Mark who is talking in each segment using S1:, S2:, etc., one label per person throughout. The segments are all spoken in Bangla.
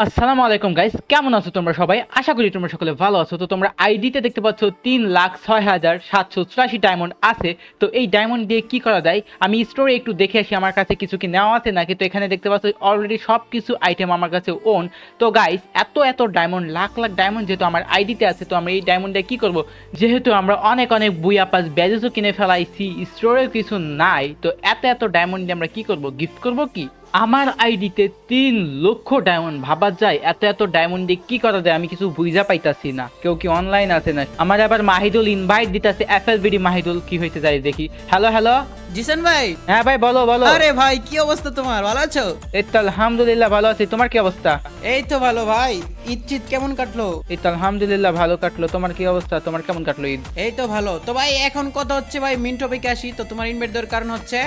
S1: আসসালামু আলাইকুম গাইস, কেমন আছো তোমরা সবাই? আশা করি তোমরা সকলে ভালো আছো। তো তোমরা আইডিতে দেখতে পাচ্ছ 3,06,784 ডায়মন্ড আছে। তো এই ডায়মন্ড দিয়ে কি করা যায় আমি স্টোরে একটু দেখে আসি আমার কাছে কিছু কি নেওয়া আছে নাকি। তো এখানে দেখতে পাচ্ছ অলরেডি সব কিছু আইটেম আমার কাছে ওন। তো গাইস এত এত ডায়মন্ড, লাখ লাখ ডায়মন্ড যেহেতু আমার আইডিতে আছে, তো আমরা এই ডায়মন্ড দিয়ে কি করব? যেহেতু আমরা অনেক অনেক বুইয়া পাস ব্যাজেসও কিনে ফেলাইছি, স্টোরেও কিছু নাই, তো এত এত ডায়মন্ড দিয়ে আমরা কি করব? গিফট করব কি? আমার আইডিতে 3 লক্ষ ডায়মন্ড, ভাবা যায় এত এত ডায়মন্ড দিয়ে কি করা যায়? আমি কিছু বুঝা পাইতাছি না। কেউ কি অনলাইন আছে না? আমার আবার মাহিদুল ইনভাইট দিতেছে, এফএলবিডি মাহিদুল, কি হয়েছে যাই দেখি। Hello hello.
S2: জিসান ভাই।
S1: হ্যাঁ ভাই, বলো বলো।
S2: আরে ভাই, কি অবস্থা তোমার? ভালো আছো?
S1: এই তো আলহামদুলিল্লাহ ভালো আছি, তোমার কি অবস্থা?
S2: এই তো ভালো ভাই। ঈদ কেমন কাটলো?
S1: এই তো আলহামদুলিল্লাহ ভালো কাটলো, তোমার কি অবস্থা? তোমার কেমন কাটলো ঈদ?
S2: এই তো ভালো। তো ভাই এখন কথা হচ্ছে ভাই, মেন টপিকে আসি। তো তোমার ইনভাইট দেওয়ার কারণ হচ্ছে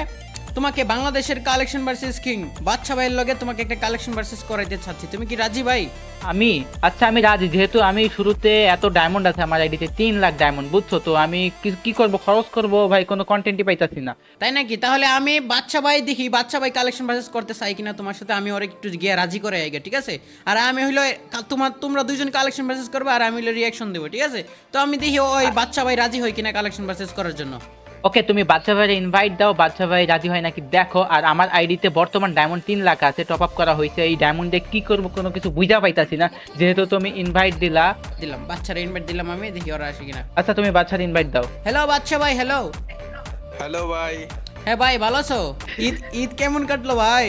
S2: তোমাকে বাংলাদেশের কালেকশন ভার্সেস কিং বাদশা ভাইয়ের লগে তোমাকে একটা কালেকশন ভার্সেস করাইতে চাচ্ছি। তুমি কি রাজি ভাই?
S1: আমি আচ্ছা, আমি রাজি। যেহেতু আমি শুরুতে এত ডায়মন্ড আছে আমার আইডিতে, 3 লাখ ডায়মন্ড, বুঝছো? তো আমি কি করব? খরচ করব ভাই, কোনো কন্টেন্টই পাইতাছি না।
S2: তাই নাকি? তাহলে আমি বাদশা ভাই দেখি বাদশা ভাই কালেকশন ভার্সেস করতে চাই কিনা তোমার সাথে। আমি ওর একটু গিয়ে রাজি করে আইগে, ঠিক আছে? আর আমি হইলো তোমরা দুইজন কালেকশন ভার্সেস করবে আর আমি হইলো রিয়াকশন দেবো, ঠিক আছে? তো আমি দেখি ওই বাদশা ভাই রাজি হয় কিনা কালেকশন ভার্সেস করার জন্য।
S1: ওকে, তুমি বাচ্চা ভাইয়ের ইনভাইট দাও, বাচ্চা ভাই রাজি হয় নাকি দেখো। আর আমার আইডিতে বর্তমান ডায়মন্ড 3 লাখ আছে, টপ আপ করা হয়েছে। এই ডায়মন্ড দিয়ে কি করবো কোনো কিছু বুঝা পাইতাছি না, যেহেতু তুমি ইনভাইট দিলা।
S2: দিলাম বাচ্চারা ইনভাইট দিলাম, আমি দেখি ওরা আসে কিনা।
S1: আচ্ছা, তুমি বাচ্চার ইনভাইট দাও।
S2: হ্যালো বাদশা ভাই, হ্যালো।
S3: হ্যালো ভাই।
S2: হ্যাঁ ভাই, ভালো আছো? ঈদ ঈদ কেমন কাটলো ভাই?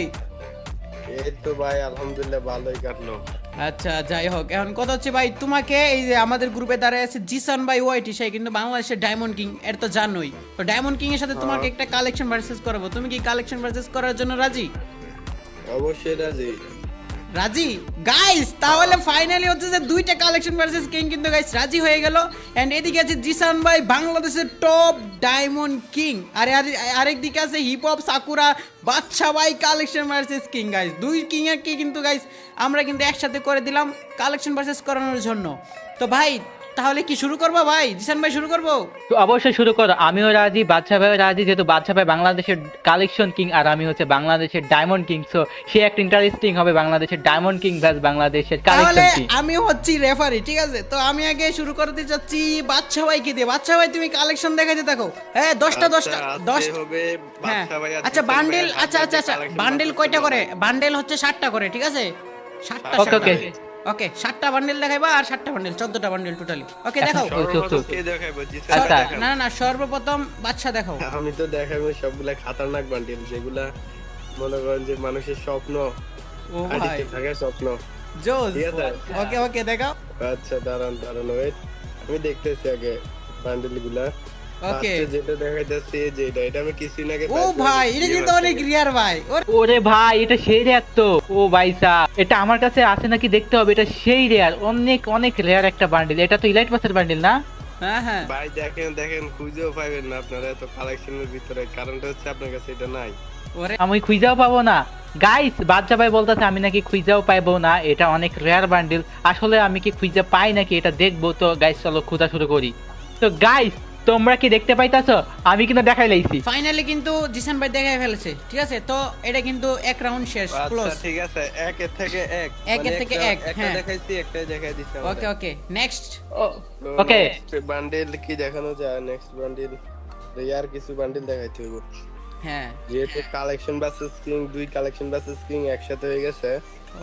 S3: এই তো ভাই আলহামদুলিল্লাহ ভালোই কাটলো।
S2: আচ্ছা, যাই হোক, এখন কথা হচ্ছে ভাই, তোমাকে এই যে আমাদের গ্রুপে দাঁড়ায় আছে জিসান ভাই ওয়াইটি, সে কিন্তু বাংলাদেশের ডায়মন্ড কিং, এর তো জানোই। তো ডায়মন্ড কিং এর সাথে তোমাকে একটা কালেকশন ভার্সেস করাবো। তুমি কি কালেকশন ভার্সেস করার জন্য রাজি?
S3: অবশ্যই রাজি।
S2: রাজি গাইস, তাহলে ফাইনালি হচ্ছে যে দুইটা কালেকশন ভার্সেস কিং কিন্তু গাইস রাজি হয়ে গেল। এন্ড এদিকে আছে জিসান ভাই, বাংলাদেশের টপ ডায়মন্ড কিং, আর আরেক দিকে আছে হিপ হপ সাকুরা বাদশা ভাই কালেকশন ভার্সেস কিং। গাইস দুই কিং এর কি কিন্তু গাইস আমরা কিন্তু একসাথে করে দিলাম কালেকশন ভার্সেস করানোর জন্য। তো ভাই তাহলে কি শুরু করবো ভাই? জিসান ভাই শুরু করবো?
S1: তো অবশ্যই শুরু করো, আমিও রাজি, বাচ্চা ভাইও রাজি। যেহেতু বাচ্চা ভাই বাংলাদেশের কালেকশন কিং আর আমি হচ্ছে বাংলাদেশের ডায়মন্ড কিং, সো সে একটা ইন্টারেস্টিং হবে, বাংলাদেশের ডায়মন্ড কিং ভার্স বাংলাদেশের
S2: তাহলে
S1: কালেকশন কিং।
S2: আমি হচ্ছি রেফারি, ঠিক আছে? তো আমি আগে শুরু করতে চাচ্ছি বাদশা ভাইকে দিয়ে। বাদশা ভাই তুমি কালেকশন দেখাতে থাকো। হ্যাঁ, 10টা
S3: আজকে
S2: 10
S3: হবে
S2: হ্যাঁ।
S3: বাদশা ভাই আর
S2: আচ্ছা
S3: জিসান
S2: বান্ডেল,
S3: ভাইয়ের
S2: আচ্ছা
S3: হাতে
S2: আচ্ছা আচ্ছা,
S3: collection
S2: বান্ডেল
S3: বাছাই
S2: কয়টা
S3: করতে
S2: করে?
S3: হবে।
S2: বান্ডেল হচ্ছে 7টা করে, ঠিক আছে? 7টা
S1: ওকে ওকে।
S2: ওকে, 7টা বান্ডেল দেখাইবা আর 7টা বান্ডেল, 14টা বান্ডেল টোটালি। ওকে দেখাও।
S3: সর্বপ্রথম কে দেখাইবো? জিসান
S1: আচ্ছা।
S3: ভাই দেখান।
S2: না না না, সর্বপ্রথম বাদশা দেখাও।
S3: আমি তো দেখাবো সবগুলা খাতারনাক বান্ডিল, যেগুলা মনে করেন যে মানুষের স্বপ্ন,
S2: ও ভাই
S3: আইডিতে থাকার স্বপ্ন।
S2: জোস।
S3: ঠিক আছে।
S2: ওকে ওকে দেখাও।
S3: আচ্ছা দাঁড়ান দাঁড়ান, ওয়েট, আমি দেখতেছি আগে বান্ডিল গুলা।
S2: ওকে।
S3: যেটা দেখাইতেছি যেটা, এটা আমি কিছুদিন আগে
S2: ও ভাই, এটা কিন্তু অনেক রিয়ার ভাই।
S1: ওরে ভাই, এটা সেই রেয়ার তো। ও ভাই সা, এটা আমার কাছে আছে নাকি দেখতে হবে। এটা সেই রেয়ার, অনেক অনেক রেয়ার একটা বান্ডিল। এটা তো ইলাইট পাসের বান্ডিল না?
S2: হ্যাঁ হ্যাঁ।
S3: ভাই দেখেন দেখেন, খুঁজেও পাইবেন না আপনারা এত কালেকশনের ভিতরে, কারণটা হচ্ছে আপনার কাছে এটা নাই।
S2: ওরে
S1: আমি খুঁজাও পাবো না গাইস। বাচ্চা ভাই বলতেছে আমি নাকি খুঁজাও পাইবো না, এটা অনেক রেয়ার বান্ডিল। আসলে আমি কি খুঁজে পাই নাকি এটা দেখবো। তো গাইস চলো খোঁজা শুরু করি। তো গাইস তোমরা কি দেখতে পাইতাছো? আমি কিন্তু দেখাই লাইছি।
S2: ফাইনালি কিন্তু জিসান ভাই দেখাই ফেলেছে, ঠিক আছে? তো এটা কিন্তু এক রাউন্ড শেষ, ক্লোজ।
S3: আচ্ছা ঠিক আছে, একের থেকে এক,
S2: একের থেকে এক,
S3: একটা
S2: হ্যাঁ।
S3: দেখাইছি, একটাই দেখাই দিছি।
S2: ওকে ওকে, নেক্সট।
S1: ওকে।
S3: বান্ডিল কি দেখানো যায়? নেক্সট বান্ডিল রিয়ার কিছু বান্ডিল দেখাইতে হইব,
S2: হ্যাঁ
S3: যেহেতু কালেকশন ভার্সেস কিং, দুই কালেকশন ভার্সেস কিং একসাথে হয়ে গেছে।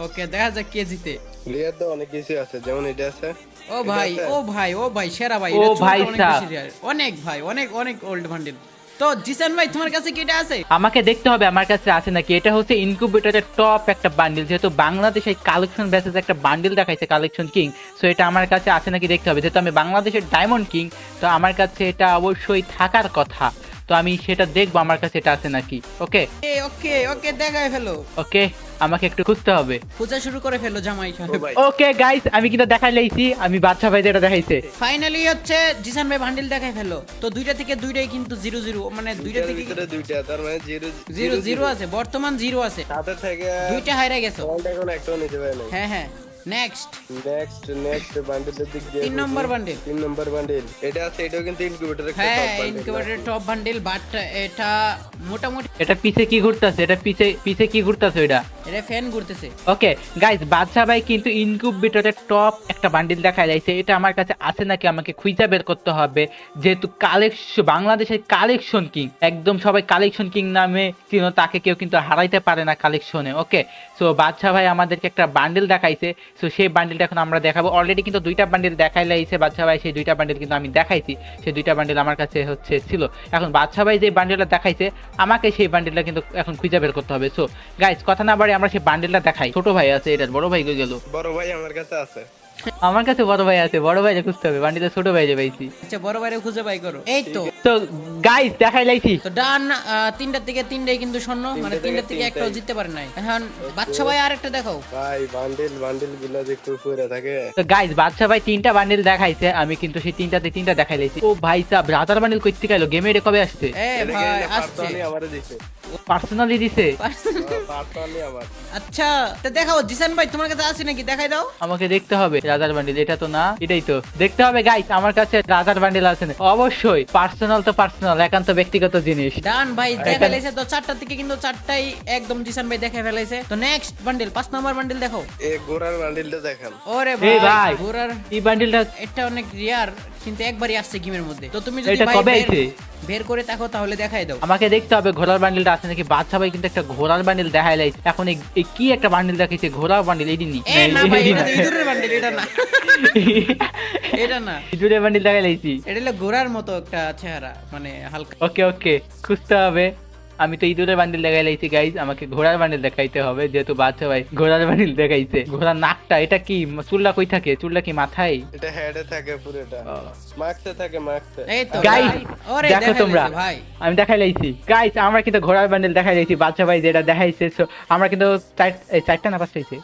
S2: ওকে, দেখা যাক কে জিতে।
S3: রিয়ার তো অনেক কিছু আছে, যেমন এটা আছে।
S2: ও ভাই
S3: এটা আছে?
S2: ও ভাই ও ভাই, সেরা ভাই।
S1: ও
S2: এটা
S1: ভাই
S2: অনেক
S1: সাব।
S2: বেশি rare, অনেক ভাই, অনেক অনেক ওল্ড বান্ডেল। তো জিসান ভাই তোমার কাছে কি এটা আছে?
S1: আমাকে দেখতে হবে আমার কাছে আছে নাকি। এটা হচ্ছে ইনকিউবেটরের টপ একটা বান্ডিল, যেহেতু বাংলাদেশে কালেকশন বেসিস একটা বান্ডিল দেখাইছে কালেকশন কিং, সো এটা আমার কাছে আছে নাকি দেখতে হবে। যেহেতু আমি বাংলাদেশের ডায়মন্ড কিং, তো আমার কাছে এটা অবশ্যই থাকার কথা। তো আমি সেটা দেখবো আমার কাছে এটা আছে নাকি। ওকে
S2: ওকে ওকে, দেখাই ফেলো।
S1: ওকে, আমাকে একটু খুঁজতে হবে।
S2: খোঁজা শুরু করে ফেলো জামাই
S3: ও
S2: সাহেব।
S3: ভাই,
S1: ওকে গাইস, আমি কিন্তু দেখাই লাইছি। আমি বাচ্চা ভাই যেটা দেখাইছে।
S2: ফাইনালি হচ্ছে জিসান ভাই বান্ডেল দেখাই ফেলো। তো দুইটা থেকে দুইটাই কিন্তু 0-0, মানে দুইটা
S3: দুইটার
S2: থেকে
S3: ভিতরে দুইটা, তার মানে
S2: 0-0 আছে, বর্তমান 0 আছে।
S3: সাথে থেকে
S2: দুইটা হাইরা গেছো।
S3: পয়েন্ট এখন একটাও নিতে পারে নাই।
S2: হ্যাঁ হ্যাঁ, নেক্সট
S3: নেক্সট বান্ডেলের দিক দিয়ে
S2: 3 নম্বর বান্ডেল।
S3: 3 নম্বর বান্ডেল এটা আছে, এটাও কিন্তু ইনকিউবেটরের একটা
S2: হ্যাঁ
S3: top bundle.
S2: Incubator top bundle, but এটা মোটামুটি
S1: এটা পিছে কি ঘুরতেছে, এটা পিছে কি ঘুরতেছে ওইটা?
S2: এটা ফ্যান ঘুরতেছে।
S1: ওকে গাইস, বাদশা ভাই কিন্তু ইনকিউবেটরের টপ একটা বান্ডিল দেখা যাইছে। এটা আমার কাছে আছে নাকি আমাকে খুঁজে বের করতে হবে, যেহেতু কালেকশন বাংলাদেশের কালেকশন কিং, একদম সবাই কালেকশন কিং নামে চিনো, তাকে কেউ কিন্তু হারাইতে পারে না কালেকশনে। ওকে, সো বাদশা ভাই আমাদেরকে একটা বান্ডিল দেখাইছে, সো সেই বান্ডিলটা এখন আমরা দেখাবো। অলরেডি কিন্তু 2টা বান্ডিল দেখাই লাইছে বাদশা ভাই, সেই 2টা বান্ডিল কিন্তু আমি দেখাইছি, সেই 2টা বান্ডিল আমার কাছে ছিল। এখন বাদশা ভাই যে বান্ডিলটা দেখাইছে আমাকে সেই বান্ডিলটা কিন্তু এখন খুঁজে বের করতে হবে। সো গাইস, কথা না বাড়ি আমরা সেই বান্ডিলটা দেখাই। ছোট ভাই আছে, এটার বড় ভাই কই গেল?
S3: বড় ভাই আমার কাছে আছে।
S1: আমার কাছে বড় ভাই আছে, বড় ভাইকে খুঁজতে হবে, বান্ডিলটা ছোট ভাই যে পাইছি।
S2: আচ্ছা বড় বাইরে খুঁজে বাই করো। এই তো
S1: তো গাইস দেখাই লাইছি।
S2: তো ডান, 3টার থেকে 3টাই কিন্তু শূন্য, মানে 3টার থেকে একটাও জিততে পারে নাই। এখন বাচ্চা ভাই আরেকটা দেখাও।
S3: ভাই বান্ডেল গুলো যে একটু পড়ে থাকে।
S1: তো গাইস, বাদশা ভাই 3টা বান্ডিল দেখাইছে, আমি কিন্তু সেই 3টাতে 3টা দেখাই লাইছি। ও ভাই সাহেব, রাজার বান্ডিল কই থেকে আইলো? গেমে এটা কবে আসছে?
S2: ভাই আসছে,
S3: আমারে দিছে
S1: পার্সোনালি দিছে
S3: পার্সোনালি আমার।
S2: আচ্ছা তো দেখাও জিসান ভাই, তোমার কাছে আছে নাকি? দেখাই দাও।
S1: আমাকে দেখতে হবে রাজার বান্ডিল, এটা তো না, এটাই তো দেখতে হবে। গাইস আমার কাছে রাজার বান্ডিল আছে না? অবশ্যই পার্সোনাল তো পার্সোনাল, একান্ত ব্যক্তিগত জিনিস।
S2: ডান ভাই দেখা ফেলেছে তো 4টার থেকে কিন্তু 4টাই একদম জিসান ভাই দেখা ফেলেছে। তো নেক্সট বান্ডিল 5 নম্বর বান্ডিল দেখো।
S3: এই গোরার বান্ডেলটা দেখান।
S2: ওরে
S1: এই
S2: ভাই
S1: ভাই,
S2: ঘোড়ার
S1: এই বান্ডিলটা
S2: এটা অনেক রিয়ার, কিন্তু একবারই আসছে গেমের মধ্যে। তো তুমি যদি
S1: এটা
S2: ভাই
S1: কবে আইছে?
S2: বের করে দেখো তাহলে দেখাই দাও।
S1: আমাকে দেখতে হবে ঘোড়ার বান্ডিলটা আছে নাকি। বাদশা ভাই কিন্তু একটা ঘোড়ার বান্ডিল দেখাই লাইছে। এখন এই কি একটা বান্ডিল দেখাইছে, ঘোড়ার বান্ডিল, এডি নি
S2: না ভাই, এটা তো ইঁদুরের বান্ডিল, এটা না এটা না,
S1: ইঁদুরের বান্ডিল দেখাই লাইছি।
S2: এটা হলো ঘোড়ার মতো একটা চেহারা, মানে হালকা।
S1: ওকে খুঁজতে হবে। আমি তো ইঁদুরের বান্ডিল দেখাই লাইছি গাইজ, আমাকে ঘোড়ার বান্ডিল দেখাইতে হবে, যেহেতু বাচ্চা ভাই ঘোড়ার বান্ডিল দেখাইছে। ঘোড়ার নাকটা, এটা কি চুল্লা কই থাকে? চুল্লা কি মাথায়?
S3: এটা হেডে থাকে পুরোটা, মার্কসে থাকে মার্কসে।
S2: এই তো
S1: গাইজ
S2: ওরে
S1: দেখো
S2: দেখাই
S1: তোমরা,
S2: লাইছে ভাই।
S1: আমি দেখাই লাইছি গাইজ, আমরা কিন্তু ঘোড়ার বান্ডিল দেখাই লাইছি। বাচ্চা ভাই যেটা দেখাইছে, so আমরা কিন্তু 4টা না 5টা হইছে?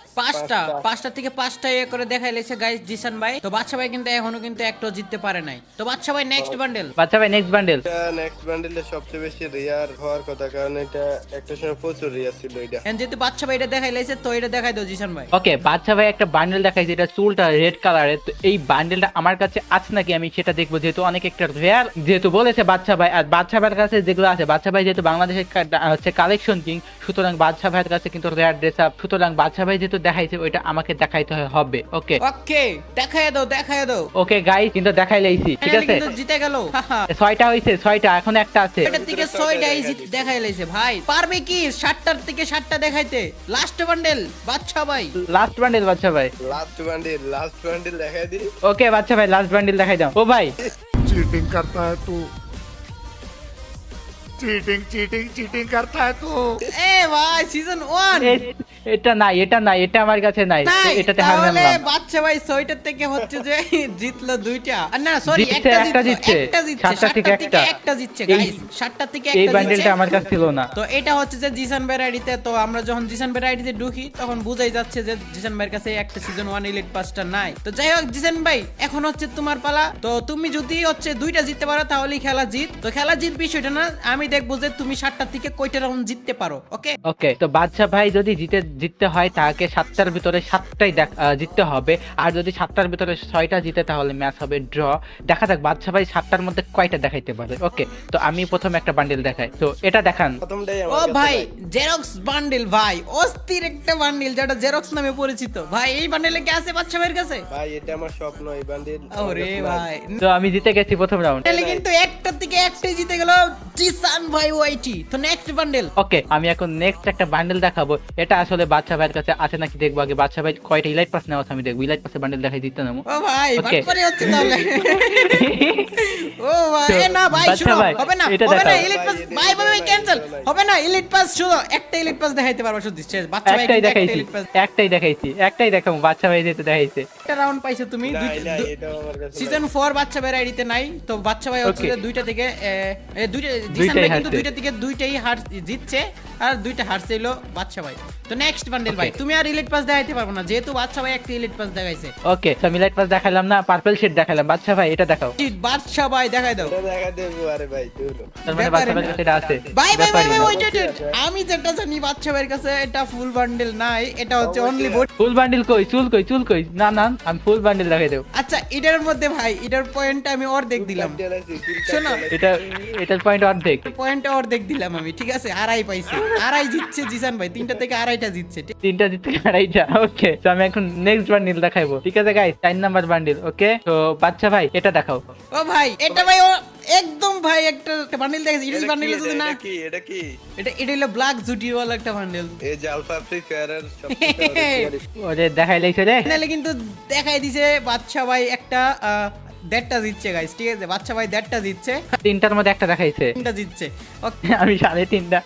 S2: 5টা থেকে 5টা এ করে দেখাই লাইছে গাইজ জিসান ভাই। তো বাচ্চা ভাই কিন্তু এখনো কিন্তু একটাও জিততে পারে নাই। তো বাচ্চা ভাই নেক্সট বান্ডেল।
S1: বাচ্চা ভাই নেক্সট বান্ডিল।
S3: এটা নেক্সট বান্ডেলে সবচেয়ে বেশি রিয়ার হওয়ার কথা, কারণ এটা একটা সময় প্রচুর রিয়ার ছিল। এটা
S2: যেহেতু বাচ্চা ভাই এটা দেখাই লাইছে, তো এটা দেখাই দাও জিসান ভাই।
S1: ওকে, বাচ্চা ভাই একটা বান্ডেল দেখাইছে, এটা চুলটা রেড কালারের। তো এই বান্ডেলটা আমার কাছে আছে নাকি আমি সেটা দেখবো, যেহেতু অনেক একটা রেয়ার, যেহেতু বলেছে বাচ্চা ভাই। আর বাচ্চা ভাইয়ের কাছে যেগুলো আছে, বাচ্চা ভাই যেহেতু বাংলাদেশের হচ্ছে কালেকশন কিং, সুতরাং বাচ্চা ভাইয়ের কাছে কিন্তু রেয়ার ড্রেস আপ, সুতরাং বাচ্চা ভাই যেহেতু দেখাইছে ওইটা আমাকে দেখাইতে হবে। ওকে
S2: দেখাই দাও।
S1: ওকে গাইস, কিন্তু দেখাই লাইছি, ঠিক আছে?
S2: কিন্তু জিতে গেল।
S1: 6টা হইছে, 6টা, এখন একটা আছে।
S2: এটা থেকে 6টাই দেখাই লাইছে ভাই। পারবে কি 7টার থেকে 7টা দেখাইতে? লাস্ট বান্ডেল বাচ্চা ভাই,
S1: লাস্ট বান্ডেল বাচ্চা ভাই।
S3: লাস্ট বান্ডেল দেখাই দিই।
S1: ওকে বাচ্চা ভাই, লাস্ট বান্ডেল দেখাই দাও। ও ভাই
S4: चीटिंग करता है तू चीटिंग करता है तू
S2: এ ভাই সিজন 1
S1: এটা নাই, এটা আমার কাছে নাই, এটাতে হার
S2: তাহলে
S1: মানলাম।
S2: বাচ্চা ভাই 6টার থেকে হচ্ছে যে জিতলো 2টা। না সরি,
S1: জিতছে, একটা জিতছে। 7টা থেকে
S2: একটা জিতছে
S1: এই-
S2: গাইস। 7টা থেকে
S1: এই
S2: একটা
S1: বান্ডেলটা
S2: জিতছে।
S1: আমার কাছে ছিল না।
S2: তো এটা হচ্ছে যে জিসান ভাইয়ের আইডিতে। তো আমরা যখন জিসান ভাইয়ের আইডিতে ঢুকি তখন বুঝাই যাচ্ছে যে জিসান ভাইয়ের কাছে একটা সিজন 1 এলিট পাসটা নাই। তো যাই হোক জিসান ভাই, এখন হচ্ছে তোমার পালা। তো তুমি যদি হচ্ছে 2টা জিততে পারো তাহলেই খেলা জিত। তো খেলা জিত বিষয়টা না, আমি দেখবো যে তুমি 7টা থেকে কয়টা রাউন্ড জিততে পারো। ওকে,
S1: তো বাদশা ভাই যদি জিততে হয় তাকে 7টার ভিতরে 7টাই জিততে হবে, আর যদি 7টার ভিতরে 6টা জিতে তাহলে ম্যাচ হবে ড্র। দেখা যাক বাদশা ভাই 7টার মধ্যে কয়টা দেখাইতে পারে। ওকে, তো আমি প্রথমে একটা বান্ডেল দেখাই, তো এটা দেখান।
S3: প্রথমটাই
S2: ও
S3: আমার কাছে
S2: ভাই জেরক্স বান্ডেল ভাই, অস্থির একটা বান্ডেল যেটা জেরক্স নামে পরিচিত ভাই। এই বান্ডেলে কি আছে বাচ্চা ভাইয়ের কাছে?
S3: ভাই এটা আমার স্বপ্ন, এই বান্ডেল।
S2: ওরে ভাই,
S1: তো আমি জিতে গেছি প্রথম রাউন্ড।
S2: বান্ডেলে কিন্তু একটা থেকে একটাই জিতে গেল জিসান ভাই ওয়াইটি। তো নেক্সট বান্ডেল।
S1: ওকে, আমি এখন নেক্সট একটা বান্ডেল দেখাবো। এটা আসলে বাচ্চা ভাইয়ের কাছে আছে নাকি দেখবো আগে। বাচ্চা ভাই কয়টা ইলাইট পাস নেওয়া আছে আমি দেখবো। ইলাইট পাসের বান্ডেল দেখাই দিতে নামো।
S2: ও ভাই
S1: Okay.
S2: বাটপারি হচ্ছে তাহলে। ও ভাই
S1: তো,
S2: এ না ভাই
S1: বাচ্চা
S2: শুনো,
S1: ভাই,
S2: হবে না
S1: এটা
S2: হবে না
S1: দেখাও।
S2: ইলিট পাস ভাই ভাই ক্যান্সেল হবে না। ইলিট পাস শুনো, একটা ইলিট পাস দেখাইতে পারবো শুধু শেষ। বাচ্চা ভাই
S1: একটাই
S2: কিন্তু একটা
S1: দেখাইছি,
S2: ইলিট পাস
S1: একটাই দেখাবো। বাচ্চা ভাই যেতে দেখাইছে।
S2: একটা রাউন্ড পাইছো তুমি।
S3: নাই, এটাও আমার কাছে
S2: সিজন 4 বাচ্চা ভাইয়ের আইডিতে নাই। তো বাচ্চা ভাই হচ্ছে
S1: Okay.
S2: যে 2টা থেকে জিসান
S1: দুইটাই
S2: ভাই কিন্তু
S1: হারছে।
S2: 2টা থেকে 2টাই হার জিতছে। আর 2টা হার্ট ছিল বাদশা ভাই। তো নেক্সট বান্ডেল ভাই, তুমি আর ইলিট পাস দেখাইতে পারবো না যেহেতু বাদশা ভাই একটা ইলিট পাস দেখাইছে।
S1: ওকে, তো আমি লাইট পাস দেখালাম না, পার্পল শেড দেখালাম। বাচ্চা ভাই এটা দেখাও।
S2: বাদশা ভাই দেখাই দাও।
S3: এটা দেখা দেবো, আরে ভাই দূর।
S1: তার মানে বাচ্চা ভাই এটা আছে।
S2: ভাই ভাই ভাই
S1: ব্যাপারই না।
S2: ওয়েট ওয়েট, আমি যেটা জানি বাদশা ভাইয়ের কাছে এটা ফুল বান্ডেল নাই, এটা হচ্ছে অনলি বডি।
S1: ফুল বান্ডিল কই? চুল কই? চুল কই? না না, আমি ফুল বান্ডিল দেখাই দেব।
S2: আচ্ছা এটার মধ্যে ভাই এটার পয়েন্ট আমি অর্ধেক দিলাম, শোনো
S1: এটার পয়েন্ট অর্ধেক।
S2: পয়েন্ট অর্ধেক দিলাম আমি, ঠিক আছে? আড়াই পাইছে, আড়াই জিতছে জিসান ভাই, 3টা থেকে আড়াইটা জিতছে।
S1: তিনটা দিতে আড়াইটা। ওকে, তো আমি এখন নেক্সট বান্ডিল দেখাবো, ঠিক আছে গাইস? 4 number bundle. ওকে, তো বাচ্চা ভাই এটা দেখাও।
S2: ও ভাই এটা ভাই ও একদম ভাই একটা বান্ডেল দেখেছি, এটা বান্ডেল যদি না,
S3: এটা কি
S2: এটা হলো ব্ল্যাক জুটিওয়ালা একটা বান্ডেল।
S3: এই যে আলফা ফ্রি ফায়ারের সবচেয়ে
S1: ওরে দেখাই লাইছে রে।
S2: ফাইনালি কিন্তু দেখাই দিছে বাদশা ভাই একটা 1.5টা জিতছে গাইস, ঠিক আছে? বাদশা ভাই 1.5টা জিতছে,
S1: তিনটার মধ্যে একটা দেখাইছে,
S2: 3টা জিতছে। ওকে
S1: আমি 3.5টা।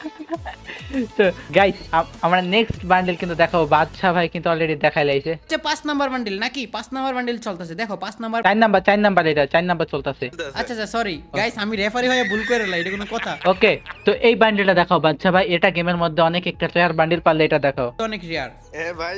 S1: তো গাইস আমরা নেক্সট বান্ডেল কিন্তু দেখাবো। বাদশা ভাই কিন্তু অলরেডি দেখাই লাইছে।
S2: 5 নাম্বার বান্ডেল নাকি? 5 নাম্বার বান্ডেল চলতেছে, দেখো 5 নাম্বার।
S1: 4 নাম্বার এটা 4 নাম্বার চলতেছে।
S2: আচ্ছা আচ্ছা সরি গাইস, আমি রেফারি হয়ে ভুল করে এলাম, এটা কোনো কথা?
S1: ওকে, তো এই বান্ডেলটা দেখাও বাচ্চা ভাই। এটা গেমের মধ্যে অনেক একটা রেয়ার বান্ডেল পারলে এটা দেখাও।
S2: অনেক রিয়ার।
S3: ভাই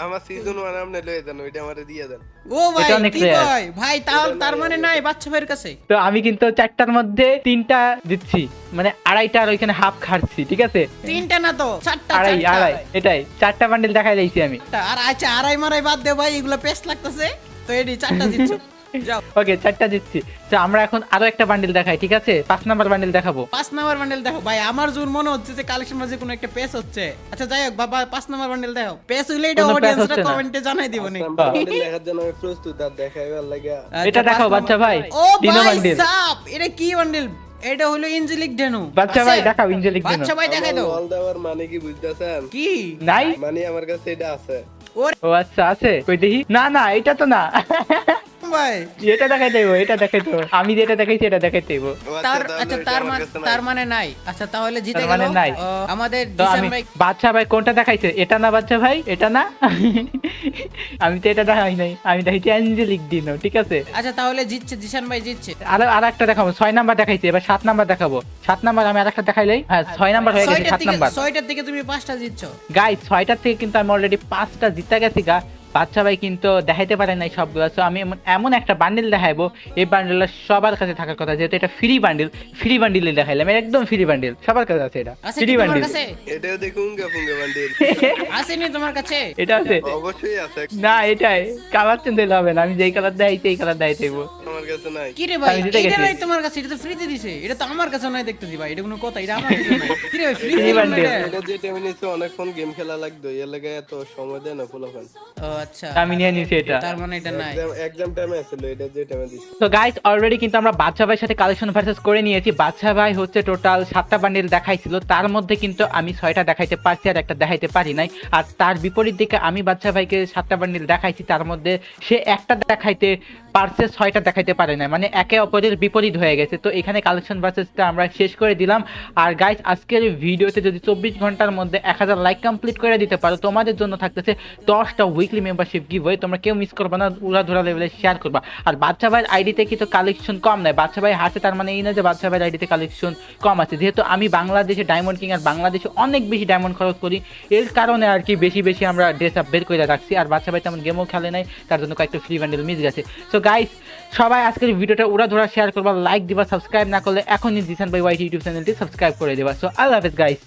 S3: আমার সিজন 1 আপনি লয়ে দেন, ওইটা আমারে দিয়ে দেন।
S2: ও ভাই
S1: এটা অনেক
S2: কি
S1: rare।
S2: ভাই ভাই তার মানে নাই বাদশা ভাইয়ের কাছে।
S1: তো আমি কিন্তু 4টার মধ্যে 3টা দিচ্ছি, মানে আড়াইটা আর ওইখানে হাফ খাচ্ছি, ঠিক আছে?
S2: 3টা না তো 4টা,
S1: আড়াই এটাই 4টা বান্ডেল দেখাই দিয়েছি আমি।
S2: আর আচ্ছা আড়াই মারাই বাদ দে ভাই, এগুলো পেস্ট লাগতেছে। তো এডি 4টা জিতছো, যাও।
S1: ওকে, 4টা দিচ্ছি। তো আমরা এখন আরো একটা বান্ডেল দেখাই, ঠিক আছে? 5 নাম্বার বান্ডেল দেখাবো।
S2: 5 নাম্বার বান্ডেল দেখো ভাই, আমার জোর মনে হচ্ছে যে কালেকশন মাঝে কোনো একটা পেস হচ্ছে। আচ্ছা যাই হোক বাবা, 5 নাম্বার বান্ডেল দেখো। পেস হইলে এটা
S1: কোনো pass
S2: অডিয়েন্সরা
S1: হচ্ছে না।
S2: কমেন্টে জানাই দিব নি।
S3: বান্ডেল দেখার জন্য আমি প্রস্তুত, আর দেখাইবার লাগে।
S1: এটা দেখাও বাচ্চা ভাই।
S2: ও
S1: 3
S2: ভাই
S1: বান্ডেল।
S2: সাপ, এটা কি বান্ডেল? এটা হলো ইনজেলিক ডেনু।
S1: বাচ্চা ভাই দেখাও ইনজেলিক দিনো।
S2: বাচ্চা ভাই দেখাই দাও।
S3: অল দেওয়ার মানে কি বুঝতেছেন?
S2: কি
S1: নাই?
S3: মানে আমার কাছে এটা আছে।
S1: ও আচ্ছা আছে, কই দেখি। না না, এটা তো না।
S2: ভাই
S1: এটা দেখাই দেবো, এটা দেখাই দেবো। আমি যেটা দেখাইছি এটা দেখাই দেবো।
S2: আচ্ছা তার মানে নাই। আচ্ছা তাহলে জিতে
S1: তার
S2: গেল
S1: মানে নাই।
S2: আমাদের
S1: তো
S2: জিসান
S1: আমি
S2: ভাই।
S1: বাচ্চা ভাই কোনটা দেখাইছে? এটা না বাচ্চা ভাই, এটা না। আমি তো এটা দেখাই নাই, আমি দেখাইছি অ্যাঞ্জেলিক দিনো, ঠিক আছে?
S2: আচ্ছা তাহলে জিতছে জিসান ভাই, জিতছে।
S1: আর একটা দেখাবো। 6 নাম্বার দেখাইছি, এবার 7 নাম্বার দেখাবো। 7 নাম্বার আমি আরেকটা দেখাইলাই। হ্যাঁ 6 নাম্বার হয়ে গেছে, 7 নাম্বার।
S2: 6টার থেকে তুমি 5টা জিতছো
S1: গাইস 6টার থেকে কিন্তু আমি অলরেডি 5টা জিতে গেছি গা। বাচ্চা ভাই কিন্তু দেখাইতে পারে নাই সবগুলো। সো আমি এমন একটা বান্ডেল দেখাইবো, এই বান্ডেলটা সবার কাছে থাকার কথা, যেহেতু এটা ফ্রি বান্ডেলে দেখাইলাম। একদম ফ্রি বান্ডেল, সবার কাছে আছে। এটা
S2: আছে
S1: ফ্রি
S2: কি তোমার
S1: বান্ডেল।
S2: কাছে?
S3: এটাও দেখুন গাফুঙ্গা বান্ডেল।
S2: আসেনি তোমার কাছে?
S1: এটা আছে
S3: অবশ্যই আছে।
S1: না, এটাই কালার চেঞ্জ হলে হবে না। আমি যেই কালার দেখাইছি এই কালার দেখাই দেবো।
S3: আমার কাছে নাই।
S2: কি রে ভাই,
S1: আমি জিতে
S2: এটা
S1: গেছি।
S2: নাই তোমার কাছে? এটা তো ফ্রিতে দিছে। এটা তো আমার কাছে নাই দেখতেছি ভাই, এটা কোনো কথা? এটা আমার কাছে নাই। কি রে ভাই, ফ্রি
S1: Free
S2: দিল না
S1: bundle।
S2: এটা?
S3: এটা যে টাইমে নিছে অনেকক্ষণ গেম খেলা লাগতো, এর লাগে এত সময় দেয় না ফুলাফান।
S2: ও আচ্ছা,
S1: আমি নিয়ে নিছি এটা।
S2: তার মানে এটা নাই।
S3: এক্সাম টাইমে আসছিল, এটা যে টাইমে দিছে।
S1: তো গাইস অলরেডি কিন্তু আমরা বাচ্চা ভাইয়ের সাথে কালেকশন ভার্সেস করে নিয়েছি। বাচ্চা ভাই হচ্ছে টোটাল 7টা বান্ডেল দেখাইছিল, তার মধ্যে কিন্তু আমি 6টা দেখাইতে পারছি আর একটা দেখাইতে পারি নাই। আর তার বিপরীত দিকে আমি বাচ্চা ভাইকে 7টা বান্ডেল দেখাইছি, তার মধ্যে সে একটা দেখাইতে পারছে, 6টা দেখাইতে পারে না, মানে একে অপরের বিপরীত হয়ে গেছে। তো এখানে কালেকশন ভার্সেসটা আমরা শেষ করে দিলাম। আর গাইস আজকের ভিডিওতে যদি 24 ঘন্টার মধ্যে 1000 লাইক কমপ্লিট করে দিতে পারো, তোমাদের জন্য থাকতেছে 10টা উইকলি মেম্বারশিপ গিভওয়ে। তোমরা কেউ মিস করবে না, উড়াধুরা লেভেলে শেয়ার করবা। আর বাচ্চা ভাইয়ের আইডিতে কিন্তু কালেকশন কম নাই, বাচ্চা ভাই হাসে তার মানে এই না যে বাচ্চা ভাইয়ের আইডিতে কালেকশন কম আছে। যেহেতু আমি বাংলাদেশে ডায়মন্ড কিং আর বাংলাদেশে অনেক বেশি ডায়মন্ড খরচ করি, এর কারণে আর কি বেশি আমরা ড্রেস আপ বের করে রাখছি। আর বাচ্চা ভাই তেমন গেমও খেলে নাই, তার জন্য কয়েকটা ফ্রি বান্ডেল মিস গেছে। সো গাইস সবাই আজকের ভিডিওটা উড়াধুরা শেয়ার করবা, লাইক দিবা, সাবস্ক্রাইব না করলে এখনই জিসান ভাই ওয়াইটি ইউটিউব চ্যানেলটি সাবস্ক্রাইব করে দেবা। সো আল্লাহ হাফেজ গাইস।